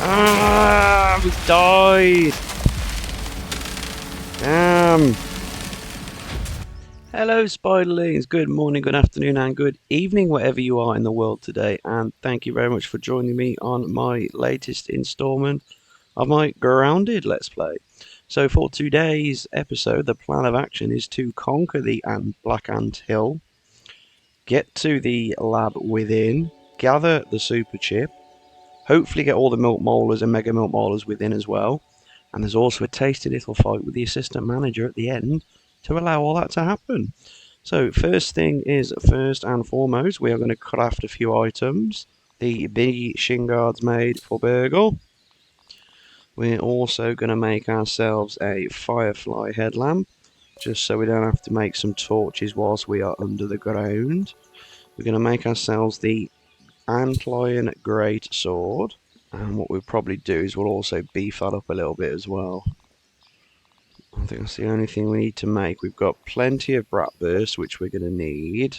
Ah, we died! Damn! Hello Spiderlings, good morning, good afternoon and good evening wherever you are in the world today, and thank you very much for joining me on my latest installment of my Grounded Let's Play. So for today's episode, the plan of action is to conquer the Black Ant Hill, get to the lab within, gather the Superchip, hopefully get all the milk molars and mega milk molars within as well, and there's also a tasty little fight with the assistant manager at the end to allow all that to happen. So first thing is, first and foremost, we are going to craft a few items. The bee shin guards made for Burgl. We're also going to make ourselves a firefly headlamp, just so we don't have to make some torches whilst we are under the ground. We're going to make ourselves the antlion great sword, and what we'll probably do is we'll also beef that up a little bit as well. I think that's the only thing we need to make. We've got plenty of brat burst, which we're going to need.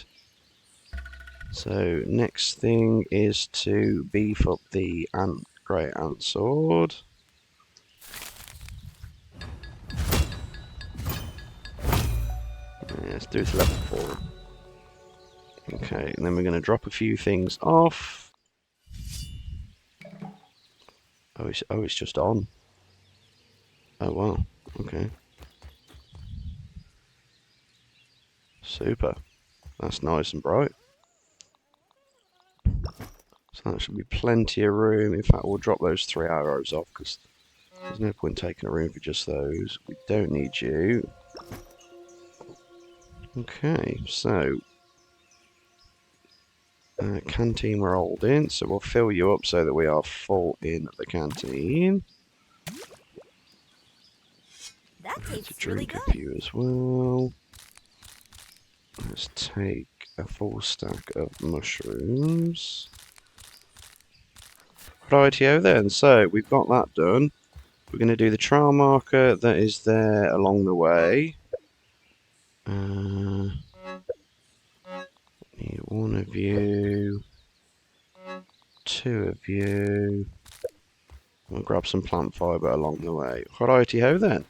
So next thing is to beef up the great ant sword. Yeah, let's do it to level 4. Okay, and then we're going to drop a few things off. Oh, it's just on. Oh wow. Okay. Super. That's nice and bright. So that should be plenty of room. In fact, we'll drop those 3 arrows off because there's no point taking a room for just those. We don't need you. Okay, so canteen we're holding, so we'll fill you up so that we are full in the canteen. That tastes To drink really a good. few as well. Let's take a full stack of mushrooms. Rightio then, so we've got that done. We're going to do the trial marker that is there along the way. Need 1 of you, 2 of you. We'll grab some plant fibre along the way. Righty-ho then.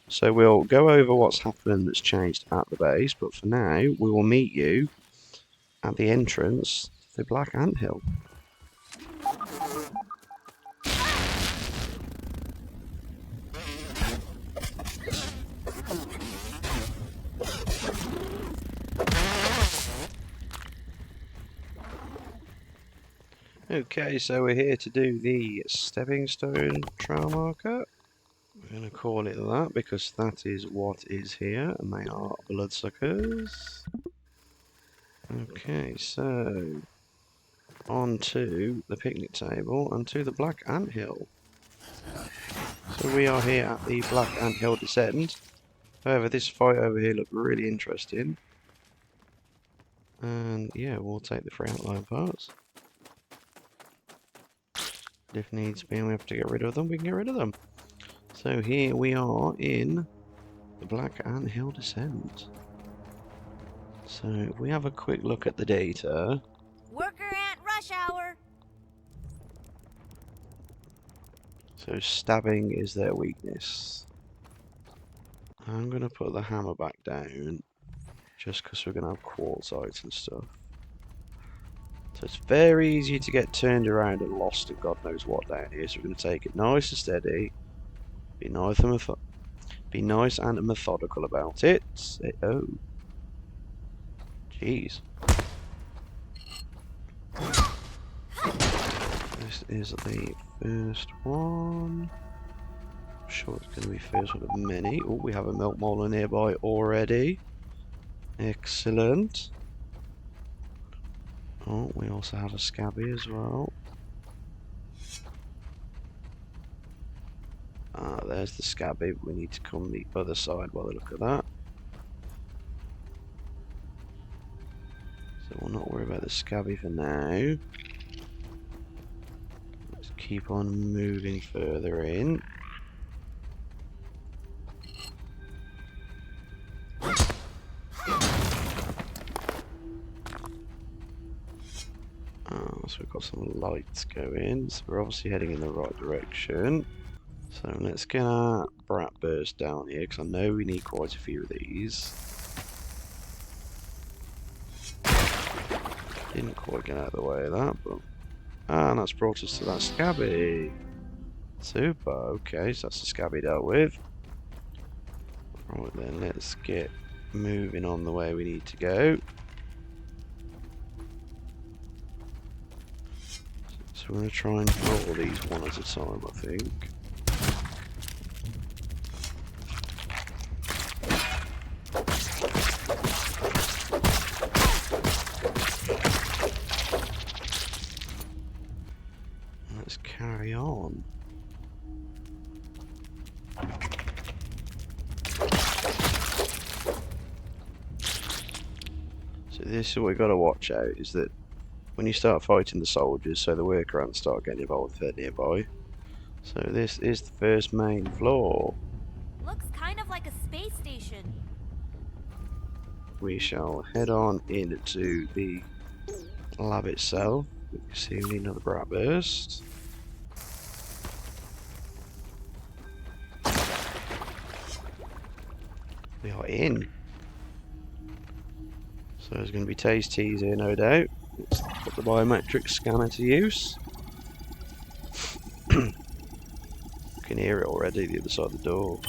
So we'll go over what's happened that's changed at the base, but for now we will meet you at the entrance to the Black Ant Hill. Okay, so we're here to do the stepping stone trail marker. We're going to call it that because that is what is here, and they are bloodsuckers. Okay, so on to the picnic table and to the Black Ant Hill. So we are here at the Black Ant Hill descent. However, this fight over here looked really interesting. And yeah, we'll take the 3 outline parts. If needs be and we have to get rid of them, we can get rid of them. So here we are in the Black Ant Hill descent. So if we have a quick look at the data. Worker ant rush hour. So stabbing is their weakness. I'm going to put the hammer back down just because we're going to have quartzites and stuff. So it's very easy to get turned around and lost and God knows what down here. So we're going to take it nice and steady. Be nice and methodical about it. Oh. Jeez. This is the first one. I'm sure it's going to be first one of many. Oh, we have a milk molar nearby already. Excellent. Oh, we also have a scabby as well. Ah, there's the scabby. We need to come the other side by the look of that. So we'll not worry about the scabby for now. Let's keep on moving further in. So we've got some lights going, so we're obviously heading in the right direction. So let's get our brat burst down here, because I know we need quite a few of these. Didn't quite get out of the way of that, but... and that's brought us to that scabby. Super, okay, so that's the scabby dealt with. Right then, let's get moving on the way we need to go. So we're going to try and roll these one at a time, I think. Let's carry on. So this is what we've got to watch out, is that when you start fighting the soldiers, so the worker ants start getting involved if they're nearby. So this is the first main floor. Looks kind of like a space station. We shall head on into the lab itself. We can see we need another brat burst. We are in. So there's going to be tasties here, no doubt. Let's put the biometric scanner to use. You can hear it already, the other side of the door.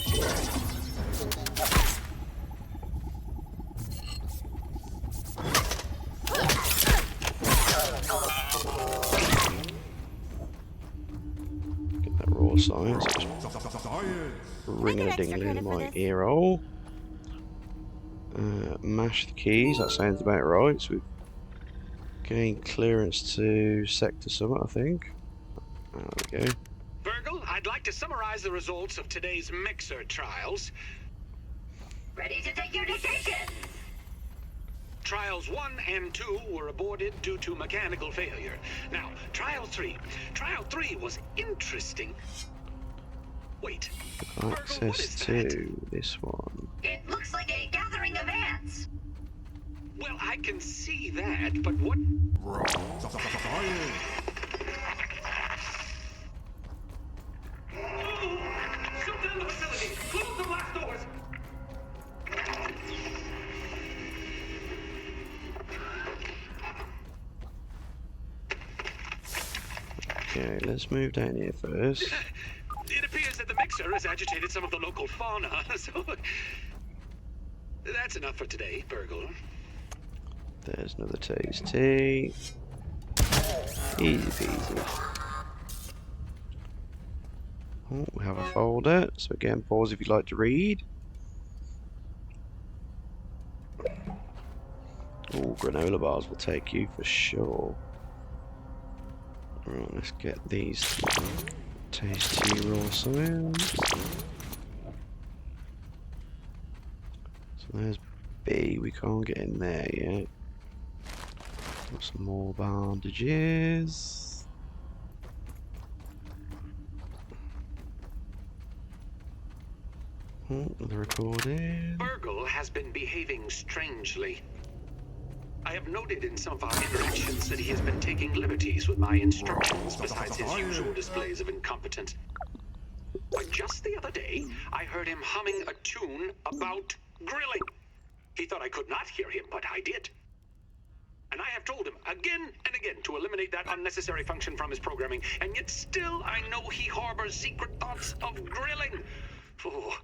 Get that raw science. Ringing a dingling in my ear hole. Mash the keys, that sounds about right. So we've gained clearance to Sector Summit, I think. There we go. Burgl, I'd like to summarize the results of today's mixer trials. Ready to take your decision. Trials 1 and 2 were aborted due to mechanical failure. Now, Trial 3. Trial 3 was interesting. Wait. Burgl, what Access is to that? this one. It looks like a gathering of ants. Well, I can see that, but what... Shut down the facility! Close the blast doors! Okay, let's move down here first. It appears that the mixer has agitated some of the local fauna, so... That's enough for today, Burgl. There's another tasty. Easy peasy. Oh, we have a folder, so again, pause if you'd like to read. Oh, granola bars will take you for sure. Right, let's get these tasty raw science. So there's B, we can't get in there yet. Got some more bandages. Oh, another recording. Burgl has been behaving strangely. I have noted in some of our interactions that he has been taking liberties with my instructions besides his usual displays of incompetence. But just the other day, I heard him humming a tune about grilling. He thought I could not hear him, but I did. And I have told him again and again to eliminate that unnecessary function from his programming, and yet still I know he harbors secret thoughts of grilling. Oh.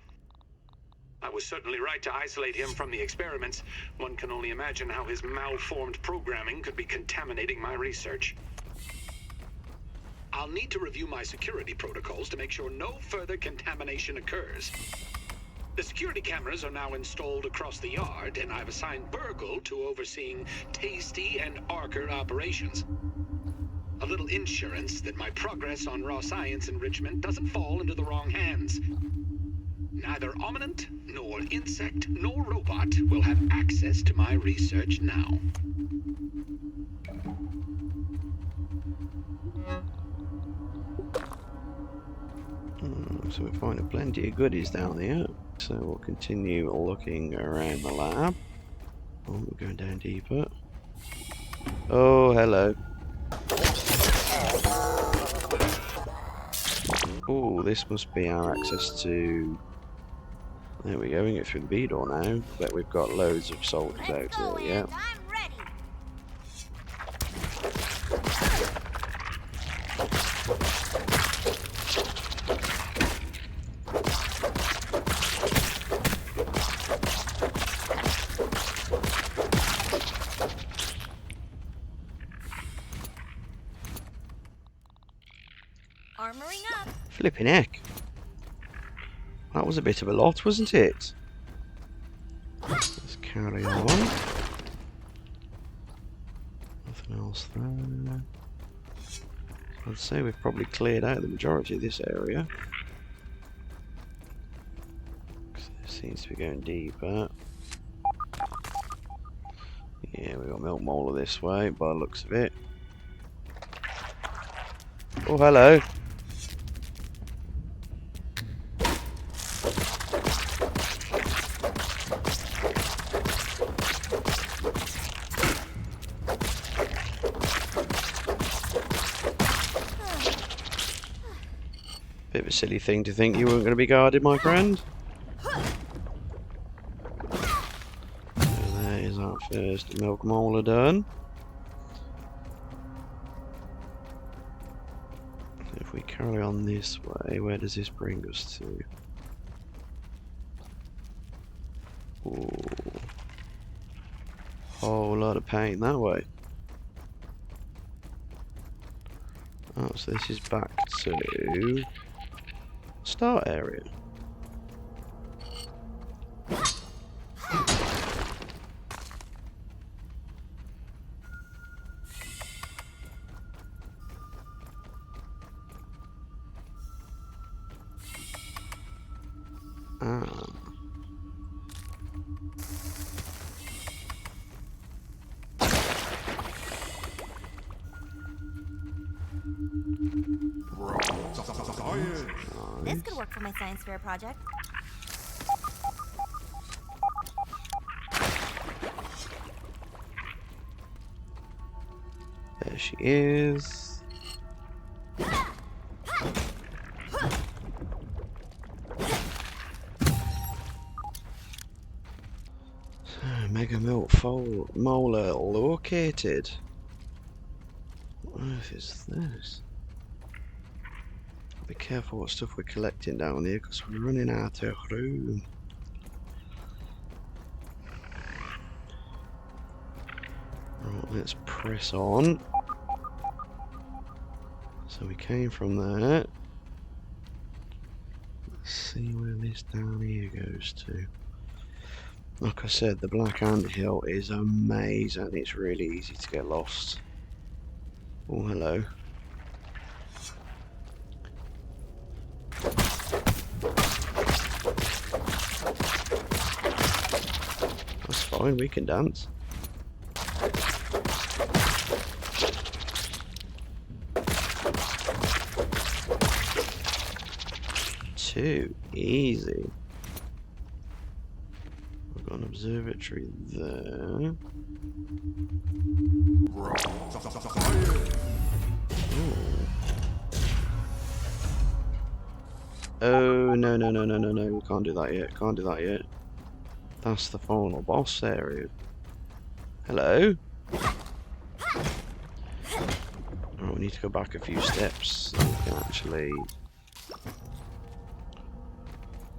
I was certainly right to isolate him from the experiments. One can only imagine how his malformed programming could be contaminating my research. I'll need to review my security protocols to make sure no further contamination occurs. The security cameras are now installed across the yard, and I've assigned Burgl to overseeing Tasty and Archer operations. A little insurance that my progress on raw science enrichment doesn't fall into the wrong hands. Neither Ominent, nor Insect, nor Robot will have access to my research now. So we're finding plenty of goodies down here. So we'll continue looking around the lab. Oh, we're going down deeper. Oh, hello. Oh, this must be our access to... There we go, we can get through the B door now. Bet we've got loads of soldiers out Let's go, here, yeah. and I'm ready. Armoring up. Flipping heck. That was a bit of a lot, wasn't it? Let's carry on. Nothing else there. I'd say we've probably cleared out the majority of this area. It seems to be going deeper. Yeah, we've got milk molar this way, by the looks of it. Oh, hello. Bit of a silly thing to think you weren't going to be guarded, my friend. So there is our first milk molar done. If we carry on this way, where does this bring us to? Ooh. Whole lot of paint that way. Oh, so this is back to start area. Ah. This could work for my science fair project. There she is. Mega milk molar located. What on earth is this? Be careful what stuff we're collecting down here because we're running out of room. Right, let's press on. So we came from there. Let's see where this down here goes to. Like I said, the Black Ant Hill is a maze and it's really easy to get lost. Oh, hello. That's fine, we can dance. Too easy. We've got an observatory there. Ooh. Oh, no, no, no, no, no, no, we can't do that yet, can't do that yet. That's the final boss area. Hello? Oh, we need to go back a few steps so we can actually...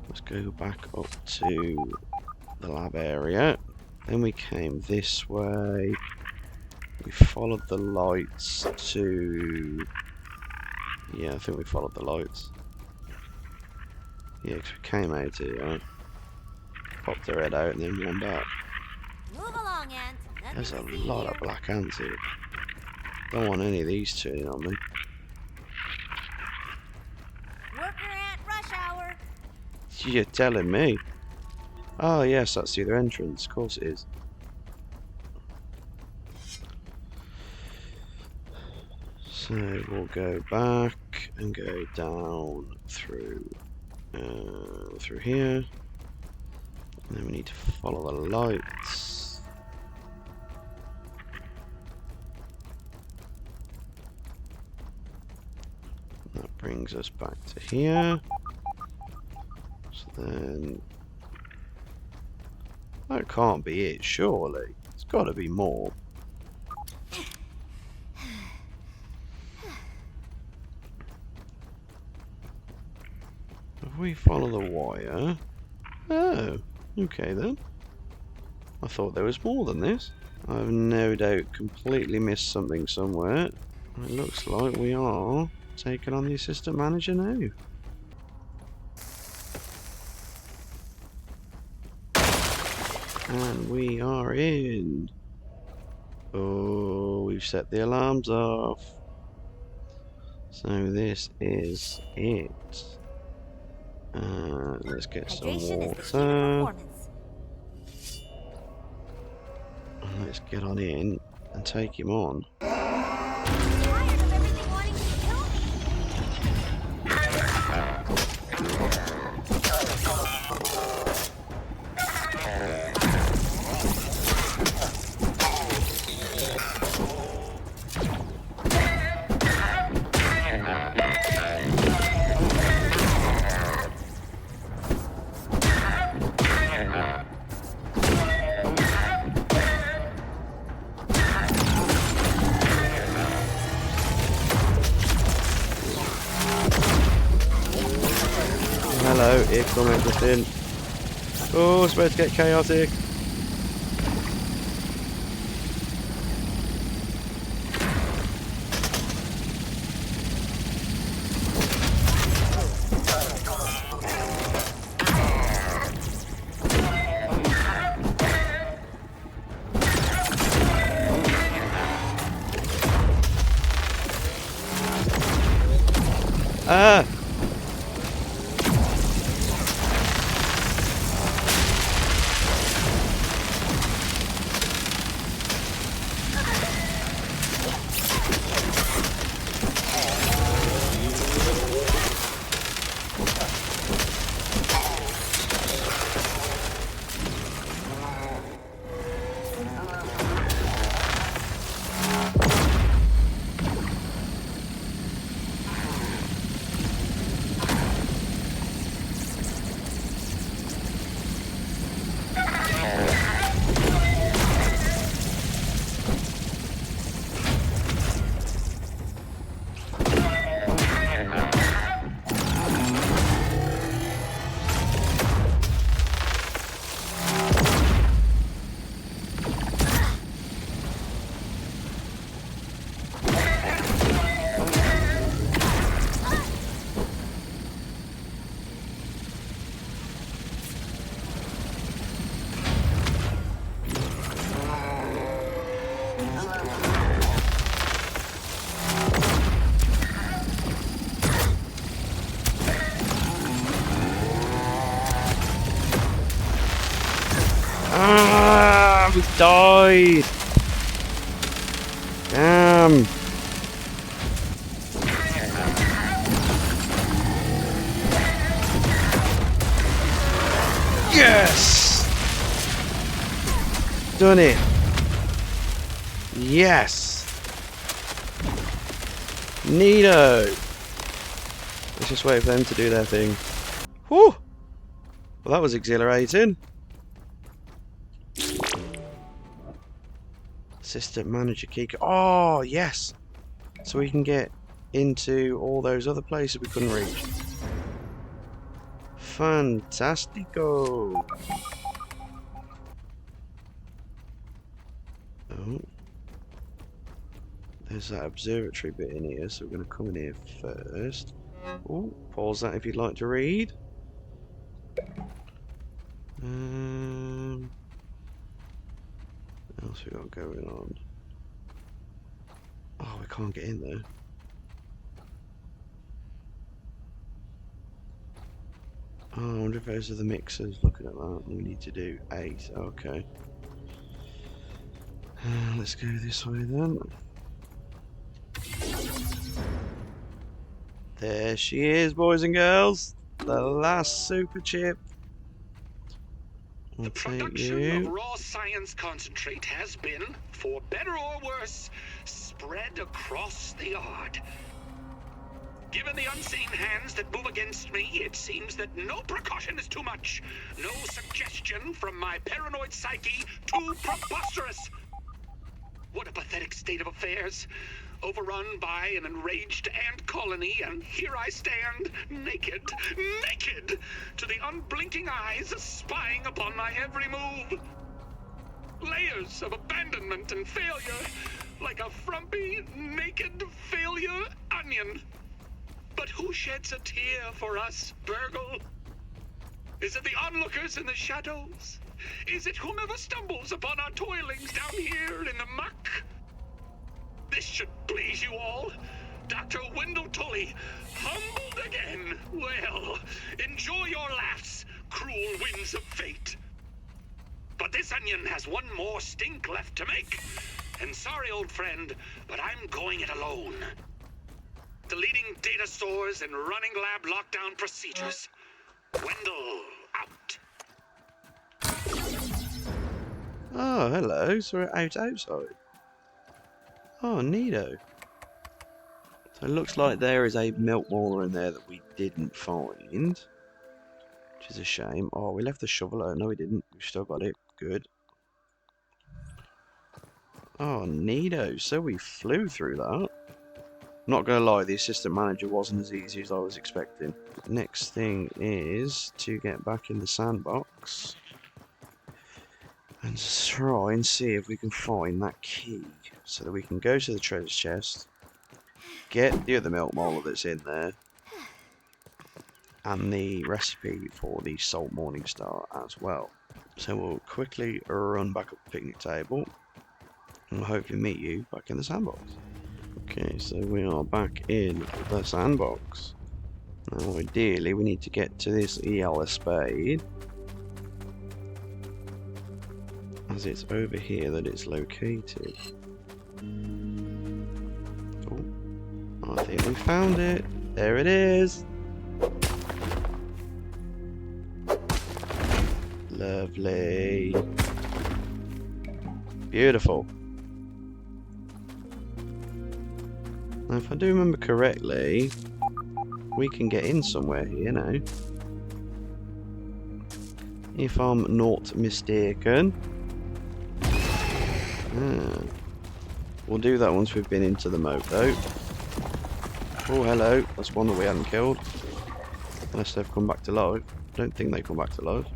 Let's go back up to the lab area. Then we came this way. We followed the lights to... Yeah, I think we followed the lights. Yeah, 'cause we came out here, right? Popped their head out and then went back. Move along, Ant. Nothing There's a to see lot here. of black ants here. Don't want any of these turning on me. Worker Ant rush hour. You're telling me. Oh yes, that's the other entrance. Of course it is. So we'll go back and go down through here. And then we need to follow the lights. That brings us back to here. So then... that can't be it, surely. There's got to be more. If we follow the wire... oh, okay then. I thought there was more than this. I've no doubt completely missed something somewhere. It looks like we are taking on the assistant manager now. And we are in. Oh, we've set the alarms off. So this is it. Let's get some Hydration is the key to water. performance. Let's get on in and take him on. Tired of everything wanting to kill me. Hello, here come everything. Oh, it's about to get chaotic. Ah! Ah, we died. Damn. Yes. Done it. Yes. Neato. Let's just wait for them to do their thing. Whew. Well, that was exhilarating. Assistant manager key. Oh, yes. So we can get into all those other places we couldn't reach. Fantastico. Oh. There's that observatory bit in here, so we're going to come in here first. Oh, pause that if you'd like to read. What else we got going on? Oh, we can't get in there. Oh, I wonder if those are the mixers. Looking at that, we need to do 8. Okay. Let's go this way then. There she is, boys and girls. The last Superchip. The production of raw science concentrate has been, for better or worse, spread across the yard. Given the unseen hands that move against me, it seems that no precaution is too much. No suggestion from my paranoid psyche too preposterous. What a pathetic state of affairs. Overrun by an enraged ant colony, and here I stand, naked, to the unblinking eyes spying upon my every move. Layers of abandonment and failure, like a frumpy, naked failure onion. But who sheds a tear for us, Burgl? Is it the onlookers in the shadows? Is it whomever stumbles upon our toilings down here in the muck? This should please you all. Dr. Wendell Tully, humbled again. Well, enjoy your laughs, cruel winds of fate. But this onion has one more stink left to make. And sorry, old friend, but I'm going it alone. Deleting data stores and running lab lockdown procedures. Wendell, out. Oh, hello. So we're outside. Oh, neato. So it looks like there is a milk mauler in there that we didn't find. Which is a shame. Oh, we left the shovel. Oh, no, we didn't. We've still got it. Good. Oh, neato. So we flew through that. Not gonna lie, the assistant manager wasn't as easy as I was expecting. Next thing is to get back in the sandbox and try and see if we can find that key so that we can go to the treasure chest, get the other milk molar that's in there, and the recipe for the salt morning star as well. So we'll quickly run back up the picnic table and we'll hopefully meet you back in the sandbox. Okay, so we are back in the sandbox. Now ideally we need to get to this EL spade, as it's over here that it's located. Oh, I think we found it. There it is. Lovely. Beautiful. Now, if I do remember correctly, we can get in somewhere here now. If I'm not mistaken. We'll do that once we've been into the moat though. Oh, hello. That's one that we hadn't killed. Unless they've come back to life. I don't think they come back to life.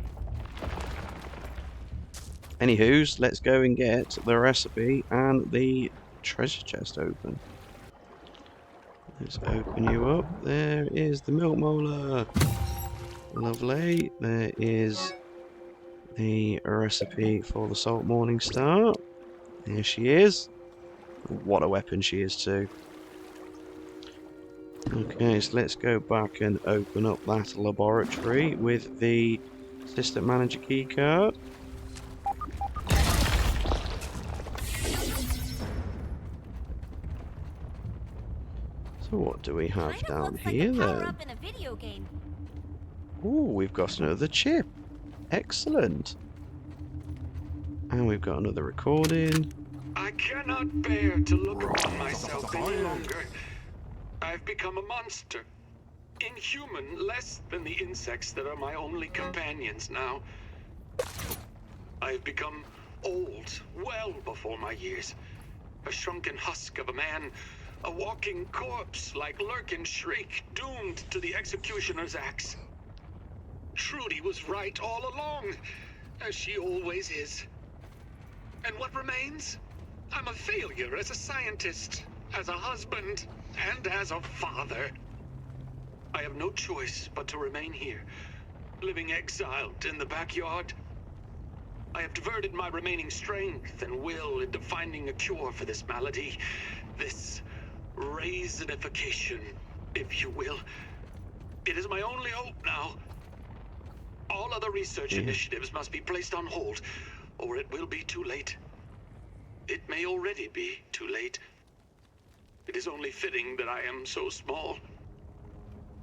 Anywho's, let's go and get the recipe and the treasure chest open. Let's open you up. There is the milk molar. Lovely. There is the recipe for the salt morning star. Here she is. What a weapon she is too. Okay, so let's go back and open up that laboratory with the assistant manager keycard. So what do we have down here then? Oh, we've got another chip. Excellent. And we've got another recording. I cannot bear to look upon myself any longer. I've become a monster. Inhuman, less than the insects that are my only companions now. I've become old, well before my years. A shrunken husk of a man, a walking corpse like lurk and shriek, doomed to the executioner's axe. Trudy was right all along, as she always is. And what remains? I'm a failure as a scientist, as a husband, and as a father. I have no choice but to remain here, living exiled in the backyard. I have diverted my remaining strength and will into finding a cure for this malady, this raisinification, if you will. It is my only hope now. All other research initiatives must be placed on hold, or it will be too late. It may already be too late. It is only fitting that I am so small,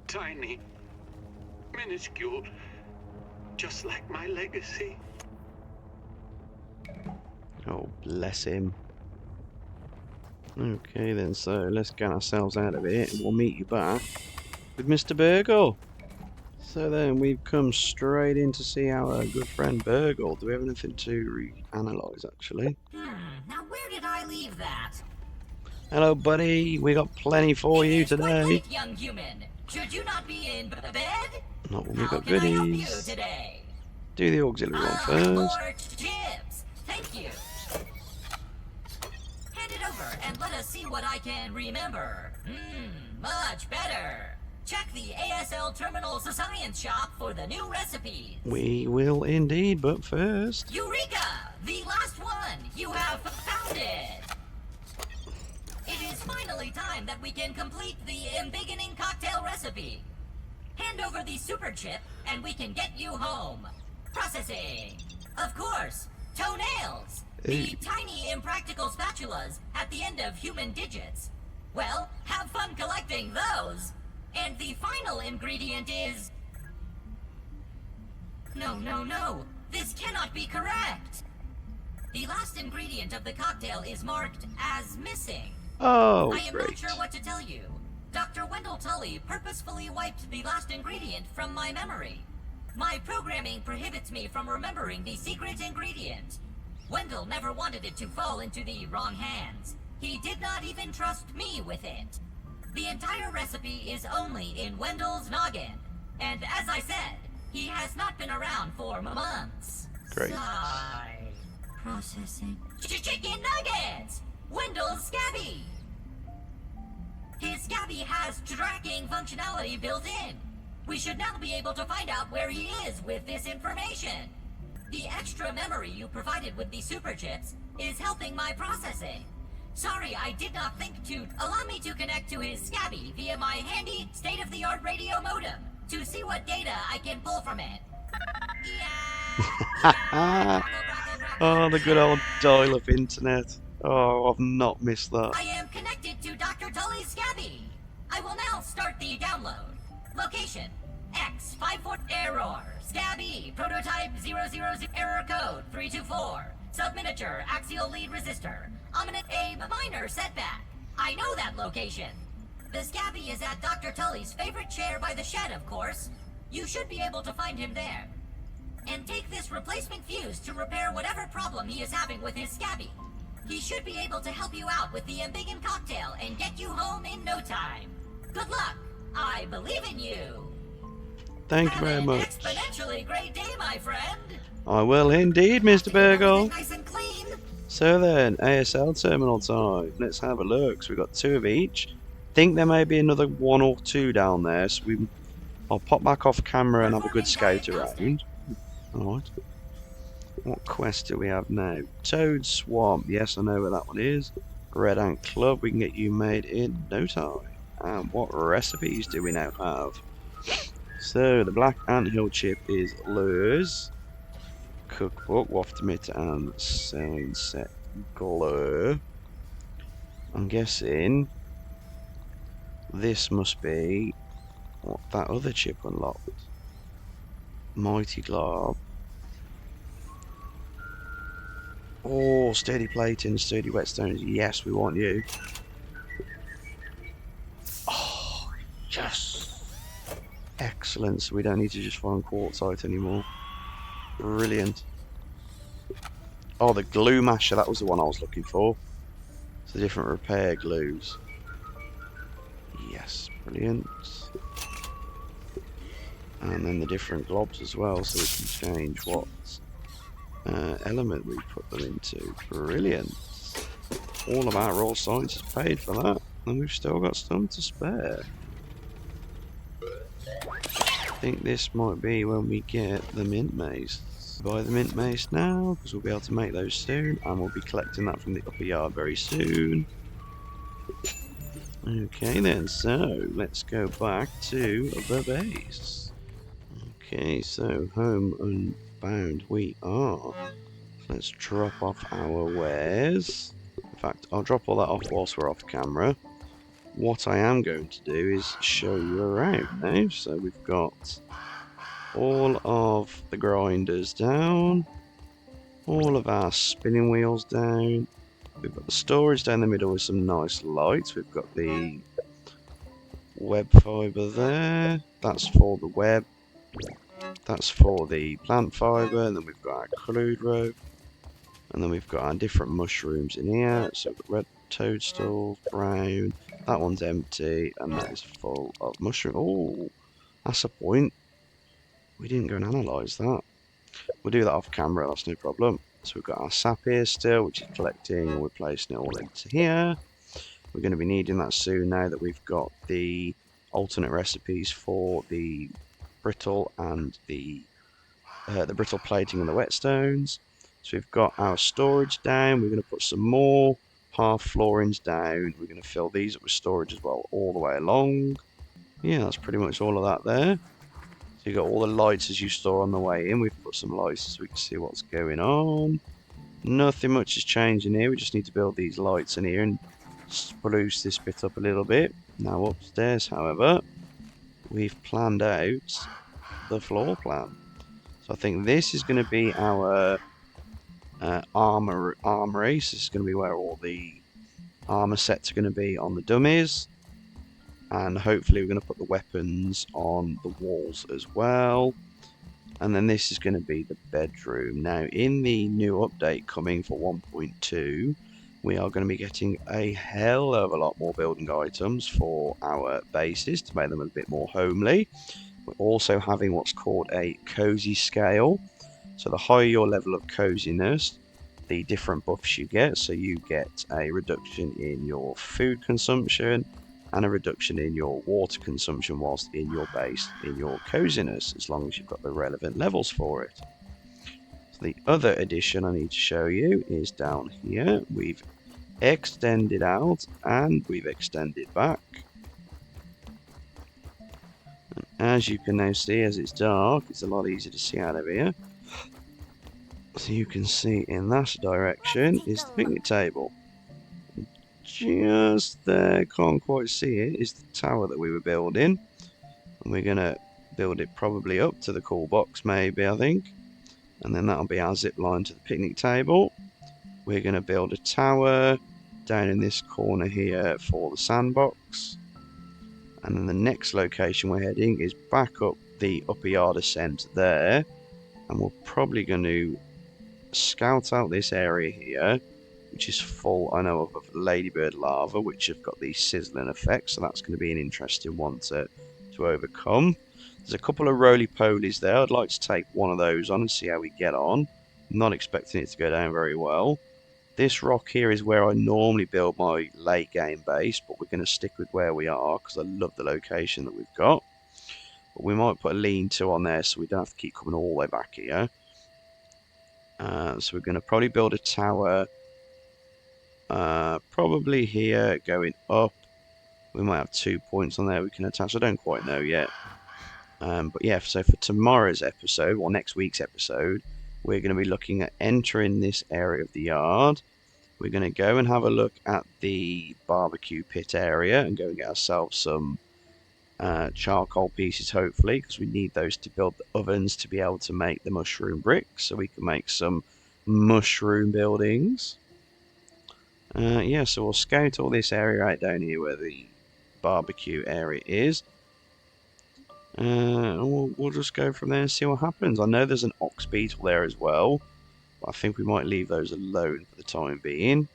tiny, minuscule, just like my legacy. Oh, bless him. Okay then, so let's get ourselves out of it and we'll meet you back with Mr. Burgl. So then we've come straight in to see our good friend Burgl. Do we have anything to reanalyze actually? Now where did I leave that? Hello, buddy. We got plenty for you It is quite today. late, young human. Should you not be in bed? Not when we How got can I help you goodies. today? Do the auxiliary one first. More chips. Thank you. Hand it over and let us see what I can remember. Much better. Check the ASL Terminal Science Shop for the new recipes. We will indeed, but first. Eureka! The last one! You have found it! It is finally time that we can complete the embiggening cocktail recipe. Hand over the Superchip and we can get you home. Processing. Of course, toenails. The tiny impractical spatulas at the end of human digits. Well, have fun collecting those. And the final ingredient is... No. This cannot be correct. The last ingredient of the cocktail is marked as missing. Oh, I am great. not sure what to tell you. Dr. Wendell Tully purposefully wiped the last ingredient from my memory. My programming prohibits me from remembering the secret ingredient. Wendell never wanted it to fall into the wrong hands. He did not even trust me with it. The entire recipe is only in Wendell's noggin. And as I said, he has not been around for months. Great. Sigh. Processing. Chicken nuggets! Wendell's Scabby! His Scabby has tracking functionality built in. We should now be able to find out where he is with this information. The extra memory you provided with the Superchips is helping my processing. Sorry, I did not think to allow me to connect to his Scabby via my handy state-of-the-art radio modem to see what data I can pull from it. Oh, the good old dial-up internet. Oh, I've not missed that. I am connected to Dr. Tully's Scabby. I will now start the download. Location, X54 error. Scabby, prototype 000, error code 324. Subminiature, axial lead resistor. Ominous a minor setback. I know that location. The Scabby is at Dr. Tully's favorite chair by the shed, of course. You should be able to find him there. And take this replacement fuse to repair whatever problem he is having with his Scabby. He should be able to help you out with the embiggen cocktail and get you home in no time. Good luck. I believe in you. Thank you very Have an much. exponentially great day, my friend. I will indeed, Mr. Burgl. Nice and clean. So then, ASL terminal time. Let's have a look. So we've got 2 of each. Think there may be another 1 or 2 down there. So I'll pop back off camera and have a good scout around. Alright. What quest do we have now? Toad Swamp. Yes, I know where that one is. Red Ant Club. We can get you made in no time. And what recipes do we now have? So, the Black Ant Hill chip is lures. Cookbook, waft emitter and sound set glur. I'm guessing this must be what that other chip unlocked. Mighty Glob. Oh, steady plating, sturdy whetstones. Yes, we want you. Oh, yes. Excellent. So we don't need to just find quartzite anymore. Brilliant. Oh, the glue masher. That was the one I was looking for. It's the different repair glues. Yes, brilliant. And then the different globs as well, so we can change what element we put them into. Brilliant. All of our raw science is paid for that, and we've still got some to spare. I think this might be when we get the mint mace. Buy the mint mace now, because we'll be able to make those soon, and we'll be collecting that from the upper yard very soon. Okay then, so let's go back to the base. Okay, so home unbound we are. Let's drop off our wares. In fact, I'll drop all that off whilst we're off camera. What I am going to do is show you around now. So we've got all of the grinders down, all of our spinning wheels down. We've got the storage down the middle with some nice lights. We've got the web fibre there. That's for the web. That's for the plant fibre. And then we've got our crude rope. And then we've got our different mushrooms in here. So we've got red toadstools, brown. That one's empty. And that is full of mushroom. Oh, that's a point. We didn't go and analyse that. We'll do that off camera, that's no problem. So we've got our sap here still, which is collecting, and we're placing it all into here. We're going to be needing that soon now that we've got the alternate recipes for the brittle and the brittle plating and the whetstones. So we've got our storage down. We're going to put some more half floorings down. We're going to fill these up with storage as well all the way along. Yeah, that's pretty much all of that there. So you've got all the lights as you store on the way in. We've put some lights so we can see what's going on. Nothing much has changed in here. We just need to build these lights in here and spruce this bit up a little bit. Now upstairs, however, we've planned out the floor plan. So I think this is going to be our armory. So this is going to be where all the armor sets are going to be on the dummies. And hopefully we're going to put the weapons on the walls as well. And then this is going to be the bedroom. Now in the new update coming for 1.2, we are going to be getting a hell of a lot more building items for our bases to make them a bit more homely. We're also having what's called a cozy scale. So the higher your level of coziness, the different buffs you get. So you get a reduction in your food consumption and a reduction in your water consumption whilst in your base, in your coziness, as long as you've got the relevant levels for it. So the other addition I need to show you is down here. We've extended out and we've extended back. And as you can now see, as it's dark, it's a lot easier to see out of here. So you can see in that direction is the picnic table. Just there, can't quite see it, is the tower that we were building. And we're going to build it probably up to the cool box, maybe, I think. And then that'll be our zip line to the picnic table. We're going to build a tower down in this corner here for the sandbox. And then the next location we're heading is back up the upper yard ascent there. And we're probably going to scout out this area here, which is full, I know, of ladybird larvae, which have got the sizzling effect, so that's going to be an interesting one to overcome. There's a couple of roly-polies there. I'd like to take one of those on and see how we get on. I'm not expecting it to go down very well. This rock here is where I normally build my late game base, but we're going to stick with where we are because I love the location that we've got. But we might put a lean-to on there so we don't have to keep coming all the way back here. So we're going to probably build a tower probably here going up. We might have 2 points on there we can attach. I don't quite know yet. But yeah, so for tomorrow's episode, or next week's episode, we're going to be looking at entering this area of the yard. We're going to go and have a look at the barbecue pit area and go and get ourselves some charcoal pieces, hopefully, because we need those to build the ovens to be able to make the mushroom bricks, so we can make some mushroom buildings. Yeah, so we'll scout all this area right down here where the barbecue area is. And we'll just go from there and see what happens. I know there's an ox beetle there as well, but I think we might leave those alone for the time being.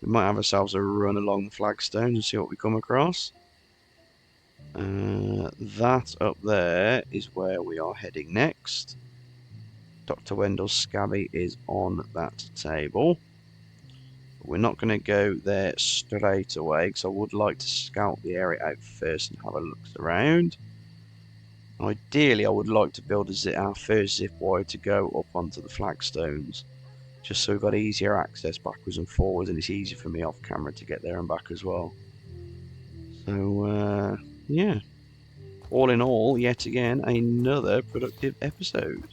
We might have ourselves a run along the flagstones and see what we come across. That up there is where we are heading next. Dr. Wendell's Scabby is on that table. We're not going to go there straight away because I would like to scout the area out first and have a look around. Ideally, I would like to build our first zip wire to go up onto the flagstones, just so we've got easier access backwards and forwards, and it's easier for me off camera to get there and back as well. So, yeah. All in all, yet again, another productive episode.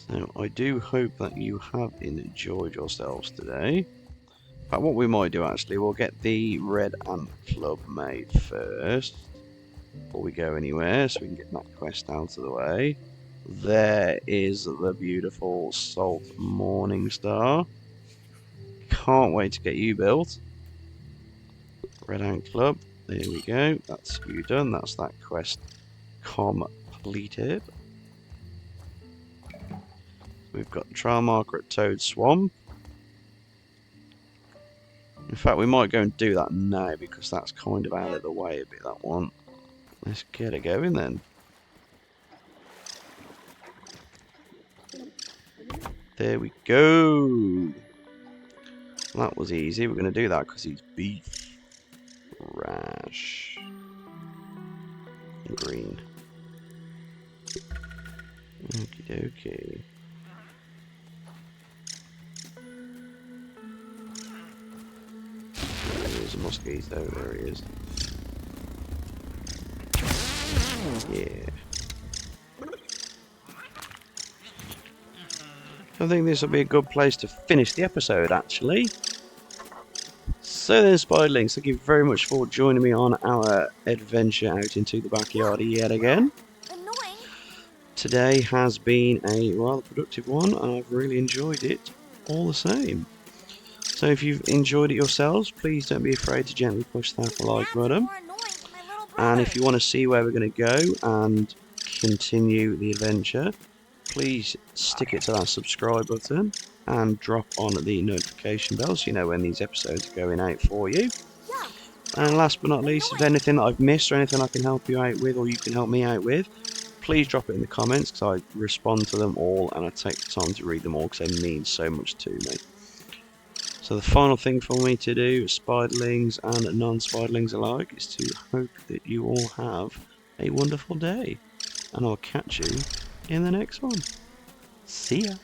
So, I do hope that you have enjoyed yourselves today. But what we might do actually, we'll get the red ant club made first before we go anywhere, so we can get that quest out of the way. There is the beautiful Salt Morning Star. Can't wait to get you built. Red ant club. There we go. That's you done. That's that quest completed. We've got the trial marker at Toad Swamp. In fact, we might go and do that now because that's kind of out of the way a bit, that one. Let's get it going then. There we go. That was easy. We're going to do that because he's beef. Rash. Green. Okie dokie. There's a mosquito. There he is. Yeah. I think this will be a good place to finish the episode, actually. So then, Spiderlings, thank you very much for joining me on our adventure out into the backyard yet again. Annoying. Today has been a rather productive one, and I've really enjoyed it all the same. So if you've enjoyed it yourselves, please don't be afraid to gently push that like That's button. more annoying than my little And brother. if you want to see where we're going to go and continue the adventure, please stick it to that subscribe button and drop on the notification bell so you know when these episodes are going out for you. Yeah. And last but not least, if anything that I've missed or anything I can help you out with or you can help me out with, please drop it in the comments because I respond to them all and I take the time to read them all because they mean so much to me. So the final thing for me to do, spiderlings and non-spiderlings alike, is to hope that you all have a wonderful day. And I'll catch you in the next one. See ya!